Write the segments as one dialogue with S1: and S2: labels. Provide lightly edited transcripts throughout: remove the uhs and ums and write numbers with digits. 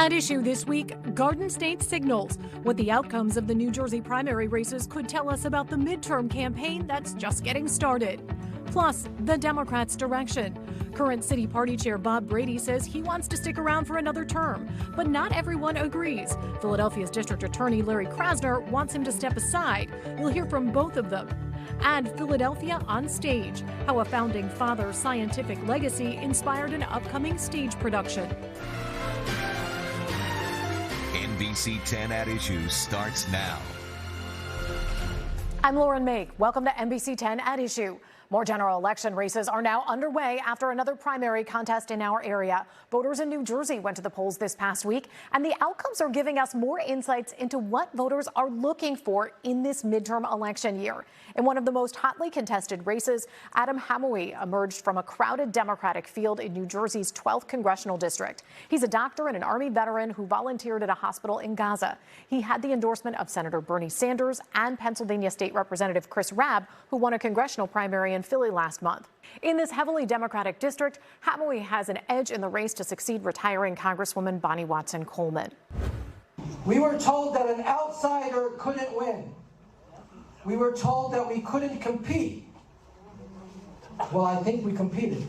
S1: At issue this week, Garden State signals what the outcomes of the New Jersey primary races could tell us about the midterm campaign that's just getting started. Plus, the Democrats' direction. Current city party chair Bob Brady says he wants to stick around for another term, but not everyone agrees. Philadelphia's district attorney Larry Krasner wants him to step aside. We'll hear from both of them. And Philadelphia on stage, how a founding father's scientific legacy inspired an upcoming stage production.
S2: NBC10 At Issue starts now.
S1: I'm Lauren Mayk. Welcome to NBC10 At Issue. More general election races are now underway after another primary contest in our area. Voters in New Jersey went to the polls this past week, and the outcomes are giving us more insights into what voters are looking for in this midterm election year. In one of the most hotly contested races, Adam Hamouie emerged from a crowded Democratic field in New Jersey's 12th congressional district. He's a doctor and an Army veteran who volunteered at a hospital in Gaza. He had the endorsement of Senator Bernie Sanders and Pennsylvania State Representative Chris Rabb, who won a congressional primary in Philly last month. In this heavily Democratic district, Hamouie has an edge in the race to succeed retiring Congresswoman Bonnie Watson Coleman.
S3: We were told that an outsider couldn't win. We were told that we couldn't compete. Well, I think we competed.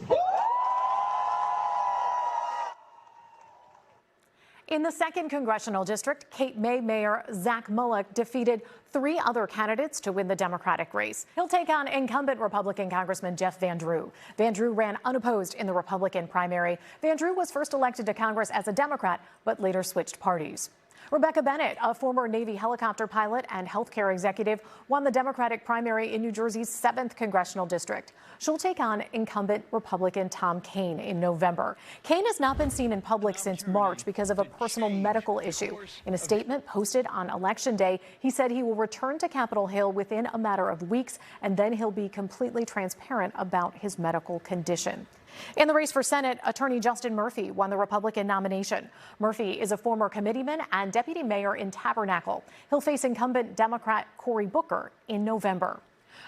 S1: In the 2nd Congressional District, Cape May Mayor Zach Mullock defeated 3 other candidates to win the Democratic race. He'll take on incumbent Republican Congressman Jeff Van Drew. Van Drew ran unopposed in the Republican primary. Van Drew was first elected to Congress as a Democrat, but later switched parties. Rebecca Bennett, a former Navy helicopter pilot and healthcare executive, won the Democratic primary in New Jersey's 7th Congressional District. She'll take on incumbent Republican Tom Kean in November. Kean has not been seen in public since March because of a personal medical issue. In a statement posted on Election Day, he said he will return to Capitol Hill within a matter of weeks, and then he'll be completely transparent about his medical condition. In the race for Senate, Attorney Justin Murphy won the Republican nomination. Murphy is a former committeeman and deputy mayor in Tabernacle. He'll face incumbent Democrat Cory Booker in November.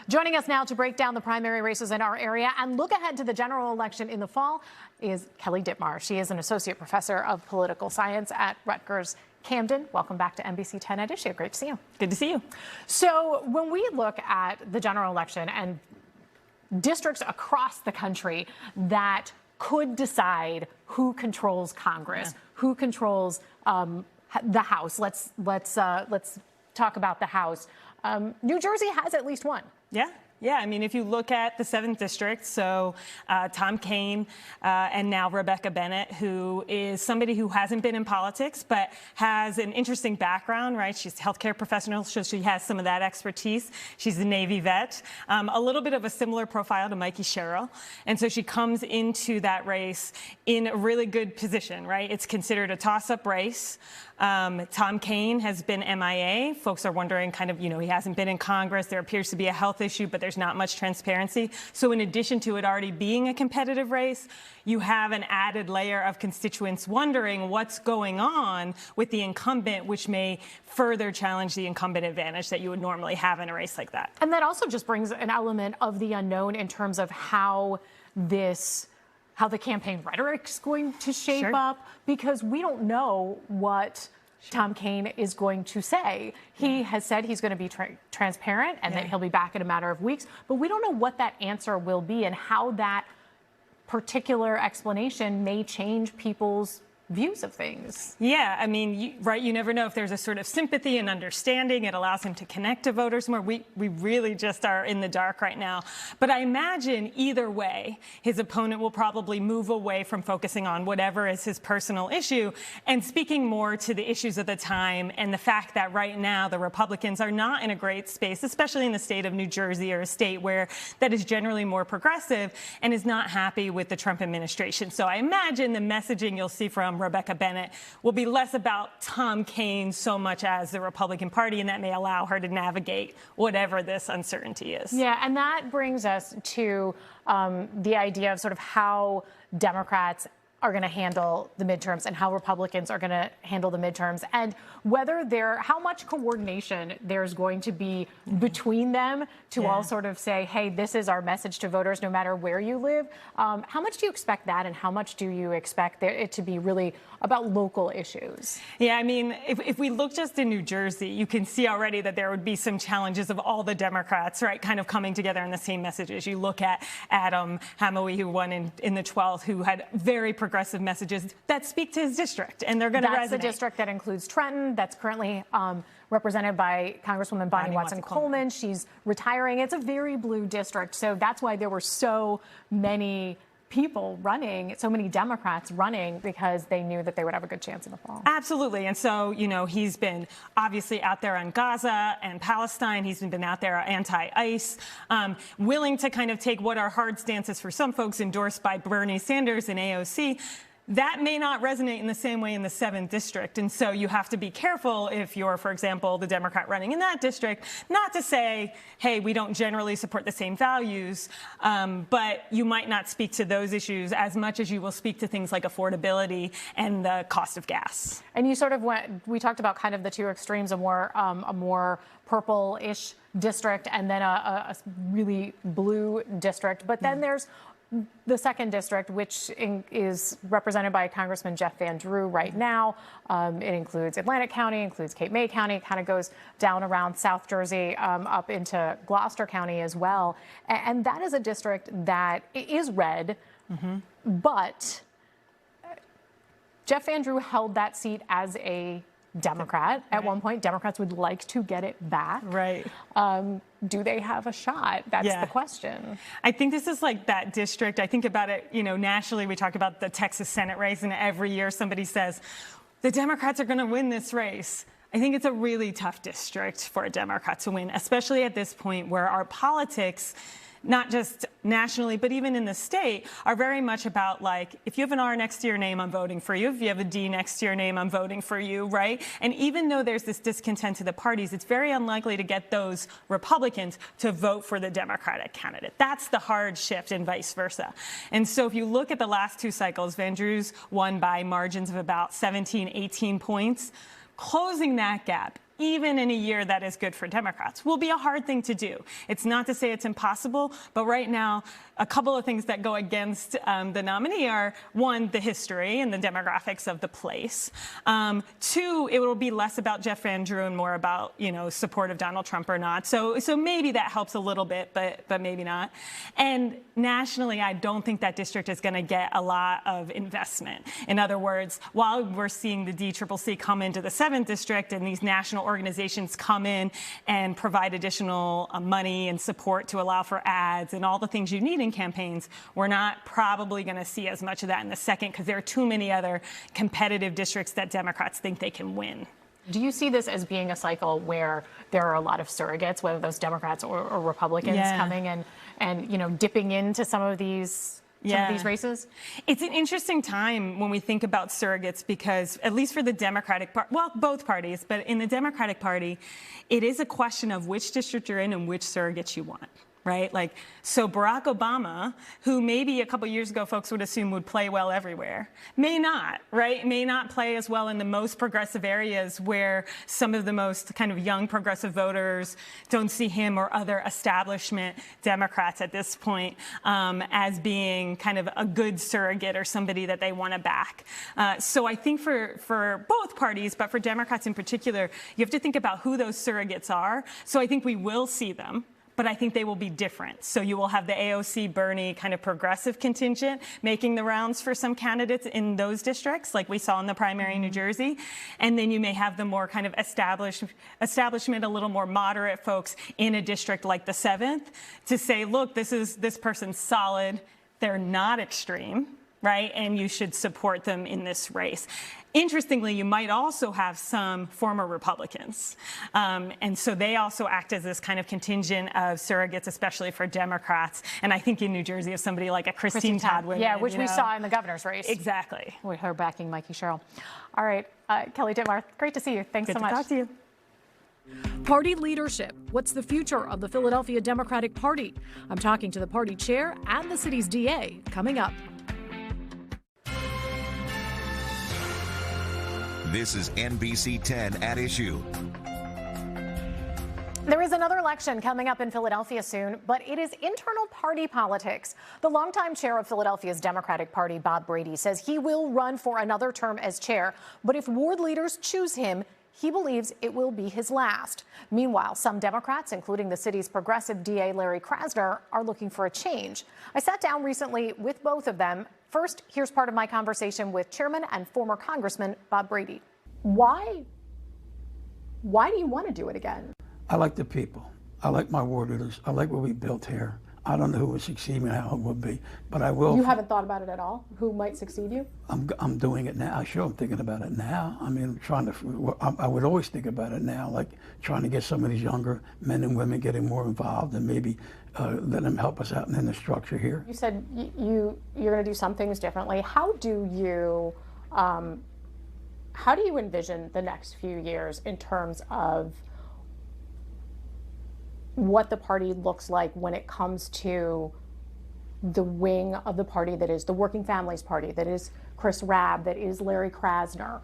S1: Joining us now to break down the primary races in our area and look ahead to the general election in the fall is Kelly Dittmar. She is an associate professor of political science at Rutgers Camden. Welcome back to NBC10 At Issue. Great to see you.
S4: Good to see you.
S1: So when we look at the general election and districts across the country that could decide who controls Congress, who controls the House. Let's talk about the House. New Jersey has at least one.
S4: Yeah, I mean, if you look at the 7th district, so Tom Kean and now Rebecca Bennett, who is somebody who hasn't been in politics but has an interesting background, right? She's a healthcare professional, so she has some of that expertise. She's a Navy vet, a little bit of a similar profile to Mayk Sherrill. And so she comes into that race in a really good position, right? It's considered a toss-up race. Tom Kean has been MIA. Folks are wondering kind of, he hasn't been in Congress. There appears to be a health issue, but there's not much transparency. So in addition to it already being a competitive race, you have an added layer of constituents wondering what's going on with the incumbent, which may further challenge the incumbent advantage that you would normally have in a race like that.
S1: And that also just brings an element of the unknown in terms of how the campaign rhetoric is going to shape up, because we don't know what Tom Kean is going to say. He has said he's going to be transparent and that he'll be back in a matter of weeks, but we don't know what that answer will be and how that particular explanation may change people's views of things.
S4: Yeah, I mean, you never know if there's a sort of sympathy and understanding. It allows him to connect to voters more. We really just are in the dark right now. But I imagine either way, his opponent will probably move away from focusing on whatever is his personal issue and speaking more to the issues of the time and the fact that right now the Republicans are not in a great space, especially in the state of New Jersey, or a state where that is generally more progressive and is not happy with the Trump administration. So I imagine the messaging you'll see from Rebecca Bennett will be less about Tom Kean so much as the Republican Party, and that may allow her to navigate whatever this uncertainty is.
S1: Yeah, and that brings us to the idea of sort of how Democrats are going to handle the midterms and how Republicans are going to handle the midterms, and how much coordination there's going to be between them to all sort of say, hey, this is our message to voters no matter where you live. How much do you expect that, and how much do you expect it to be really about local issues? Yeah, I mean, if we look just in New Jersey, you can see already that there would be some challenges of all the Democrats, right, kind of coming together in the same messages. You look at Adam Hamaway, who won in the 12th, who had very progressive messages that speak to his district, and they're going to resonate. That's the district that includes Trenton, that's currently represented by Congresswoman Bonnie Watson-Coleman. She's retiring. It's a very blue district, so that's why there were so many people running, so many Democrats running, because they knew that they would have a good chance in the fall. Absolutely. And so, you know, he's been obviously out there on Gaza and Palestine. He's been out there anti-ICE, willing to kind of take what are hard stances for some folks endorsed by Bernie Sanders and AOC. That may not resonate in the same way in the 7th district. And so you have to be careful if you're, for example, the Democrat running in that district, not to say, hey, we don't generally support the same values, but you might not speak to those issues as much as you will speak to things like affordability and the cost of gas. And you sort of we talked about kind of the two extremes, a more purple-ish district and then a really blue district. But then there's the 2nd district, which is represented by Congressman Jeff Van Drew right now. It includes Atlantic County, includes Cape May County, kind of goes down around South Jersey up into Gloucester County as well. And that is a district that is red, but Jeff Van Drew held that seat as a Democrat. At one point, Democrats would like to get it back. Right. Do they have a shot? That's the question. I think this is like that district. I think about it, you know, nationally, we talk about the Texas Senate race, and every year somebody says, the Democrats are going to win this race. I think it's a really tough district for a Democrat to win, especially at this point where our politics, not just nationally, but even in the state, are very much about, like, if you have an R next to your name, I'm voting for you. If you have a D next to your name, I'm voting for you, right? And even though there's this discontent to the parties, it's very unlikely to get those Republicans to vote for the Democratic candidate. That's the hard shift, and vice versa. And so if you look at the last 2 cycles, Van Drew's won by margins of about 17, 18 points. Closing that gap, even in a year that is good for Democrats, will be a hard thing to do. It's not to say it's impossible, but right now, a couple of things that go against the nominee are, 1, the history and the demographics of the place. 2, it will be less about Jeff Van Drew and more about, you know, support of Donald Trump or not. So maybe that helps a little bit, but maybe not. And nationally, I don't think that district is going to get a lot of investment. In other words, while we're seeing the DCCC come into the 7th district and these national organizations come in and provide additional money and support to allow for ads and all the things you need in campaigns, we're not probably going to see as much of that in the 2nd, because there are too many other competitive districts that Democrats think they can win. Do you see this as being a cycle where there are a lot of surrogates, whether those Democrats or Republicans, coming and you know, dipping into some of these races? It's an interesting time when we think about surrogates, because at least for the Democratic Party, well, both parties, but in the Democratic Party, it is a question of which district you're in and which surrogates you want. Right? Like, so Barack Obama, who maybe a couple years ago folks would assume would play well everywhere, may not, right? May not play as well in the most progressive areas where some of the most kind of young progressive voters don't see him or other establishment Democrats at this point as being kind of a good surrogate or somebody that they want to back. So I think for both parties, but for Democrats in particular, you have to think about who those surrogates are. So I think we will see them, but I think they will be different. So you will have the AOC Bernie kind of progressive contingent making the rounds for some candidates in those districts, like we saw in the primary in New Jersey. And then you may have the more kind of establishment, a little more moderate folks in a district like the 7th to say, look, this person's solid. They're not extreme, right? And you should support them in this race. Interestingly, you might also have some former Republicans. And so they also act as this kind of contingent of surrogates, especially for Democrats. And I think in New Jersey, if somebody like a Christine Todd would, yeah, which we saw in the governor's race. Exactly. With her backing Mikey Sherrill. All right, Kelly Dittmar, great to see you. Thanks so much. Good to talk to you. Party leadership. What's the future of the Philadelphia Democratic Party? I'm talking to the party chair and the city's DA coming up.
S2: This is NBC10 At Issue.
S1: There is another election coming up in Philadelphia soon, but it is internal party politics. The longtime chair of Philadelphia's Democratic Party, Bob Brady, says he will run for another term as chair, but if ward leaders choose him, he believes it will be his last. Meanwhile, some Democrats, including the city's progressive DA Larry Krasner, are looking for a change. I sat down recently with both of them. First, here's part of my conversation with Chairman and former Congressman Bob Brady. Why do you want to do it again?
S5: I like the people. I like my ward leaders. I like what we built here. I don't know who will succeed me and how it will be, but I will.
S1: You haven't thought about it at all? Who might succeed you?
S5: I'm doing it now. Sure, I'm thinking about it now. I mean, I would always think about it now, like trying to get some of these younger men and women getting more involved and maybe let them help us out in the structure here.
S1: You said you're going to do some things differently. How do you envision the next few years in terms of what the party looks like when it comes to the wing of the party that is the Working Families Party, that is Chris Rabb, that is Larry Krasner?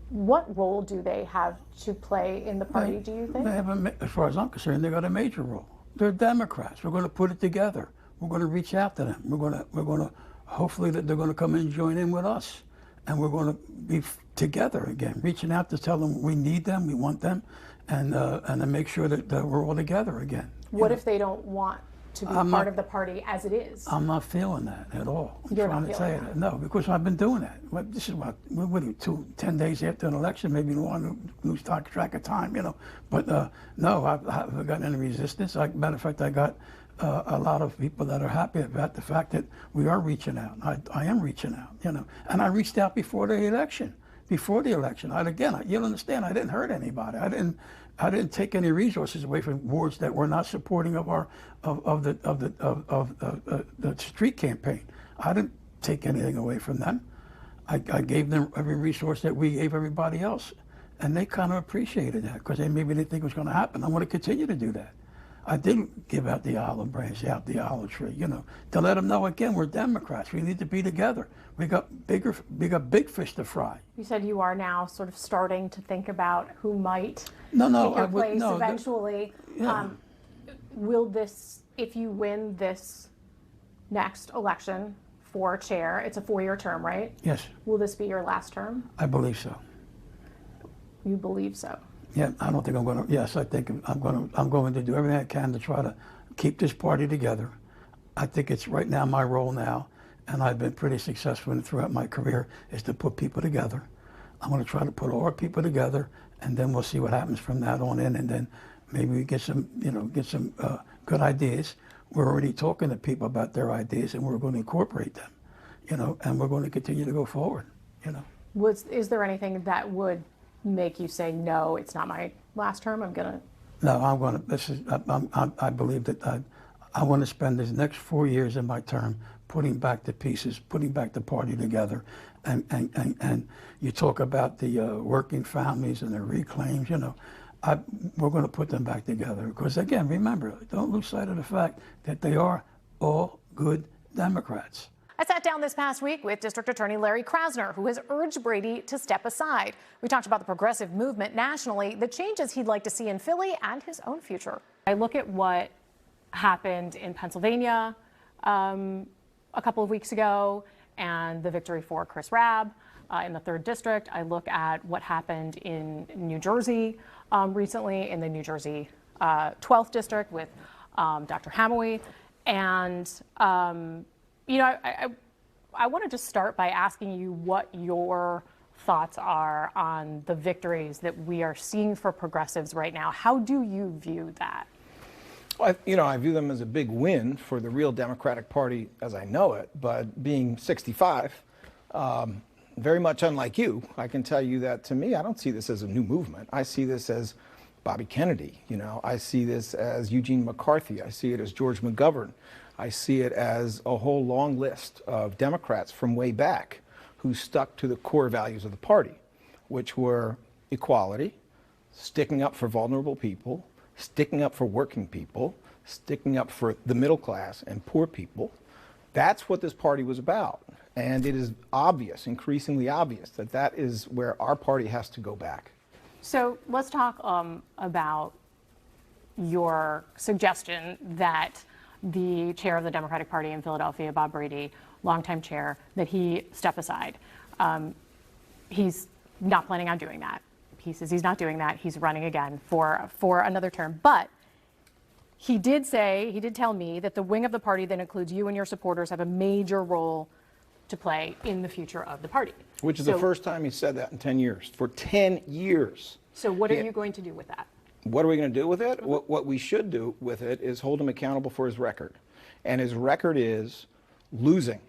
S1: What role do they have to play in the party, do you think?
S5: They have as far as I'm concerned, they got a major role. They're Democrats. We're going to put it together. We're going to reach out to them. We're going to hopefully that they're going to come in and join in with us. And we're going to be together again, reaching out to tell them we need them, we want them, and to make sure that we're all together again.
S1: What if they don't want to be part of the party as it is?
S5: I'm not feeling that at all.
S1: You're not feeling that?
S5: No, because I've been doing that. This is what 10 days after an election, maybe you want to lose track of time, you know. But no, I haven't got any resistance. Matter of fact, I got a lot of people that are happy about the fact that we are reaching out. I am reaching out, you know. And I reached out before the election. You'll understand, I didn't hurt anybody. I didn't take any resources away from wards that were not supporting of the street campaign. I didn't take anything away from them. I gave them every resource that we gave everybody else, and they kind of appreciated that because they maybe didn't think it was going to happen. I want to continue to do that. I didn't give out the olive branch, out the olive tree, you know, to let them know again we're Democrats. We need to be together. We got big fish to fry.
S1: You said you are now sort of starting to think about who might take your place eventually. Will this, if you win this next election for chair, it's a 4-year term, right?
S5: Yes.
S1: Will this be your last term?
S5: I believe so.
S1: You believe so?
S5: Yeah, I don't think I'm going to. Yes, I think I'm going to do everything I can to try to keep this party together. I think it's right now my role now, and I've been pretty successful in throughout my career, is to put people together. I'm going to try to put all our people together, and then we'll see what happens from that on in, and then maybe we get some good ideas. We're already talking to people about their ideas, and we're going to incorporate them, you know, and we're going to continue to go forward, you know.
S1: Is there anything that would make you say, no, it's not my last term, I'm going to?
S5: No, I'm going to, I believe that I want to spend these next 4 years in my term putting back the pieces, putting back the party together. And you talk about the working families and the reclaims, you know, we're going to put them back together. Because again, remember, don't lose sight of the fact that they are all good Democrats.
S1: I sat down this past week with District Attorney Larry Krasner, who has urged Brady to step aside. We talked about the progressive movement nationally, the changes he'd like to see in Philly, and his own future. I look at what happened in Pennsylvania a couple of weeks ago and the victory for Chris Rabb in the 3rd District. I look at what happened in New Jersey recently in the New Jersey 12th District with Dr. Hamouie. And you know, I want to just start by asking you what your thoughts are on the victories that we are seeing for progressives right now. How do you view that?
S6: Well, I view them as a big win for the real Democratic Party as I know it, but being 65, very much unlike you, I can tell you that to me, I don't see this as a new movement. I see this as Bobby Kennedy, you know, I see this as Eugene McCarthy, I see it as George McGovern. I see it as a whole long list of Democrats from way back who stuck to the core values of the party, which were equality, sticking up for vulnerable people, sticking up for working people, sticking up for the middle class and poor people. That's what this party was about. And it is obvious, increasingly obvious, that that is where our party has to go back.
S7: So let's talk about your suggestion that the chair of the Democratic Party in Philadelphia, Bob Brady, longtime chair, that he step aside. He's not planning on doing that. He says he's not doing that. He's running again for another term. But he did tell me that the wing of the party that includes you and your supporters have a major role to play in the future of the party.
S6: Which is the first time he said that in 10 years. For 10 years.
S7: So what are you going to do with that?
S6: What are we going to do with it? What we should do with it is hold him accountable for his record. And his record is losing.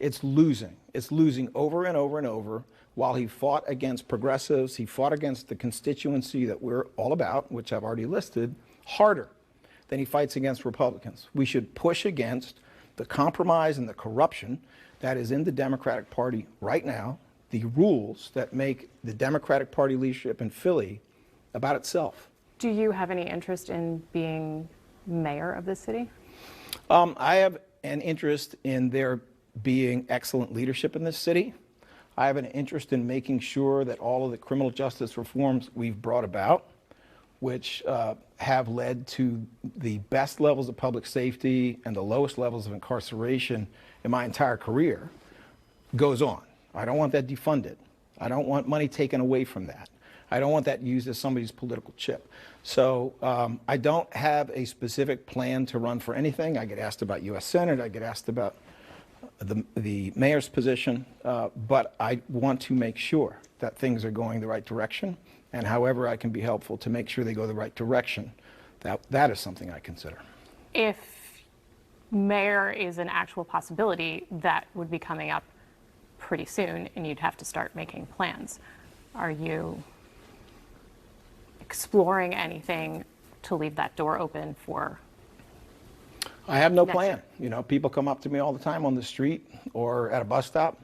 S6: It's losing. It's losing over and over and over. While he fought against progressives, he fought against the constituency that we're all about, which I've already listed, harder than he fights against Republicans. We should push against the compromise and the corruption that is in the Democratic Party right now, the rules that make the Democratic Party leadership in Philly about itself.
S7: Do you have any interest in being mayor of this city?
S6: I have an interest in there being excellent leadership in this city. I have an interest in making sure that all of the criminal justice reforms we've brought about, which have led to the best levels of public safety and the lowest levels of incarceration in my entire career, goes on. I don't want that defunded. I don't want money taken away from that. I don't want that used as somebody's political chip. So I don't have a specific plan to run for anything. I get asked about U.S. Senate. I get asked about the mayor's position. But I want to make sure that things are going the right direction. And however I can be helpful to make sure they go the right direction, that is something I consider.
S7: If mayor is an actual possibility, that would be coming up pretty soon, and you'd have to start making plans. Are you exploring anything to leave that door open for?
S6: I have no plan. You know, people come up to me all the time on the street or at a bus stop,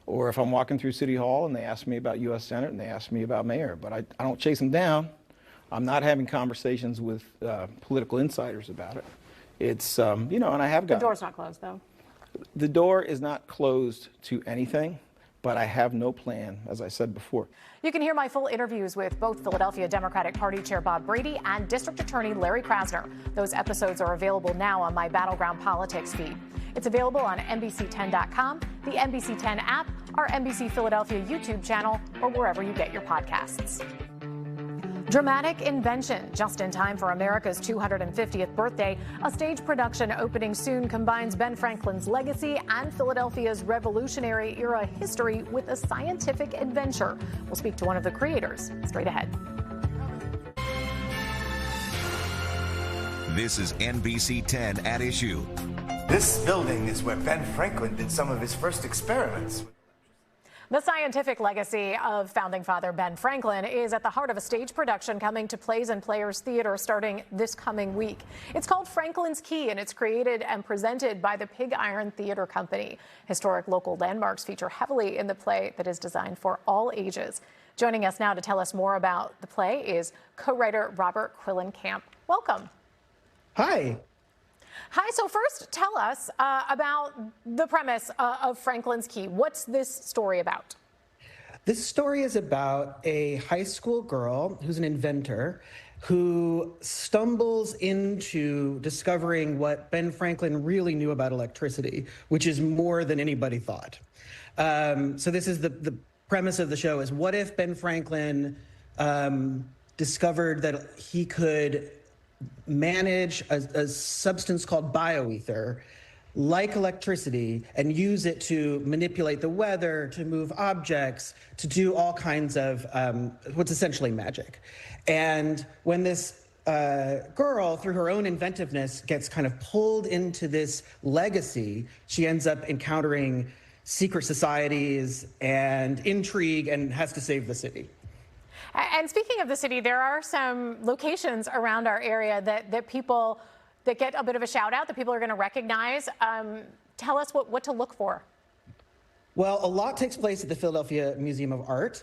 S6: or if I'm walking through City Hall and they ask me about U.S. Senate and they ask me about mayor, but I don't chase them down. I'm not having conversations with political insiders about it. It's, you know, and I have got.
S7: The door's not closed, though.
S6: The door is not closed to anything, but I have no plan, as I said before.
S1: You can hear my full interviews with both Philadelphia Democratic Party Chair Bob Brady and District Attorney Larry Krasner. Those episodes are available now on my Battleground Politics feed. It's available on NBC10.com, the NBC10 app, our NBC Philadelphia YouTube channel, or wherever you get your podcasts. Dramatic invention, just in time for America's 250th birthday. A stage production opening soon combines Ben Franklin's legacy and Philadelphia's Revolutionary era history with a scientific adventure. We'll speak to one of the creators straight ahead.
S2: This is NBC10 At Issue.
S8: This building is where Ben Franklin did some of his first experiments.
S1: The scientific legacy of founding father Ben Franklin is at the heart of a stage production coming to Plays and Players Theater starting this coming week. It's called Franklin's Key, and it's created and presented by the Pig Iron Theater Company. Historic local landmarks feature heavily in the play that is designed for all ages. Joining us now to tell us more about the play is co-writer Robert Quillenkamp. Welcome.
S9: Hi.
S1: Hi, so first tell us about the premise of Franklin's Key. What's this story about?
S9: This story is about a high school girl who's an inventor who stumbles into discovering what Ben Franklin really knew about electricity, which is more than anybody thought. So this is the premise of the show is what if Ben Franklin discovered that he could manage a substance called bioether, like electricity, and use it to manipulate the weather, to move objects, to do all kinds of what's essentially magic. And when this girl, through her own inventiveness, gets kind of pulled into this legacy, she ends up encountering secret societies and intrigue and has to save the city.
S1: And speaking of the city, there are some locations around our area that people that get a bit of a shout out that people are going to recognize. Tell us what to look for.
S9: Well, a lot takes place at the Philadelphia Museum of Art,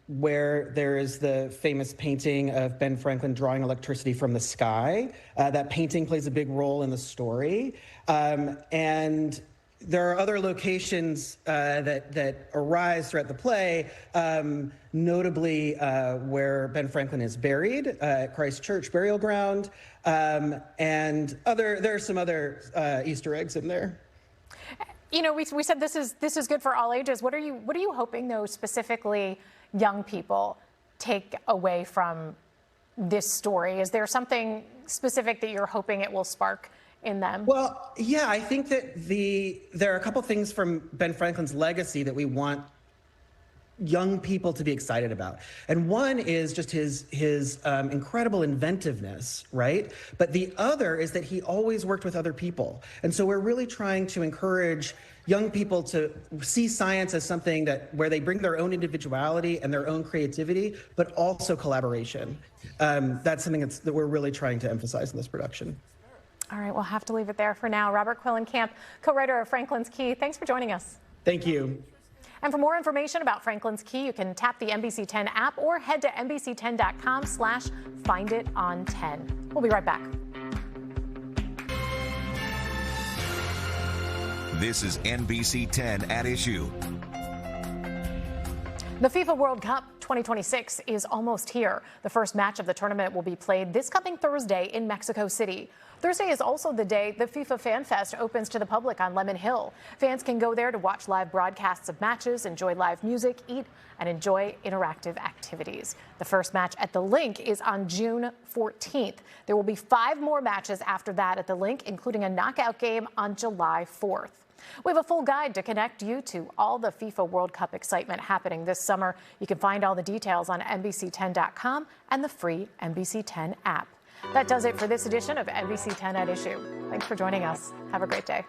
S9: where there is the famous painting of Ben Franklin drawing electricity from the sky. That painting plays a big role in the story. And there are other locations that arise throughout the play, notably where Ben Franklin is buried at Christ Church Burial Ground, and there are some other Easter eggs in there.
S1: You know, we said this is good for all ages. What are you hoping, though, specifically young people take away from this story? Is there something specific that you're hoping it will spark in them?
S9: Well, yeah, I think that there are a couple things from Ben Franklin's legacy that we want young people to be excited about. And one is just his incredible inventiveness, right? But the other is that he always worked with other people. And so we're really trying to encourage young people to see science as something where they bring their own individuality and their own creativity, but also collaboration. That's something that we're really trying to emphasize in this production.
S1: All right, we'll have to leave it there for now. Robert Quillenkamp, co-writer of Franklin's Key, thanks for joining us.
S9: Thank you.
S1: And for more information about Franklin's Key, you can tap the NBC10 app or head to NBC10.com/findItOn10. We'll be right back.
S2: This is NBC10 At Issue.
S1: The FIFA World Cup 2026 is almost here. The first match of the tournament will be played this coming Thursday in Mexico City. Thursday is also the day the FIFA Fan Fest opens to the public on Lemon Hill. Fans can go there to watch live broadcasts of matches, enjoy live music, eat, and enjoy interactive activities. The first match at the Link is on June 14th. There will be 5 more matches after that at the Link, including a knockout game on July 4th. We have a full guide to connect you to all the FIFA World Cup excitement happening this summer. You can find all the details on NBC10.com and the free NBC10 app. That does it for this edition of NBC10 At Issue. Thanks for joining us. Have a great day.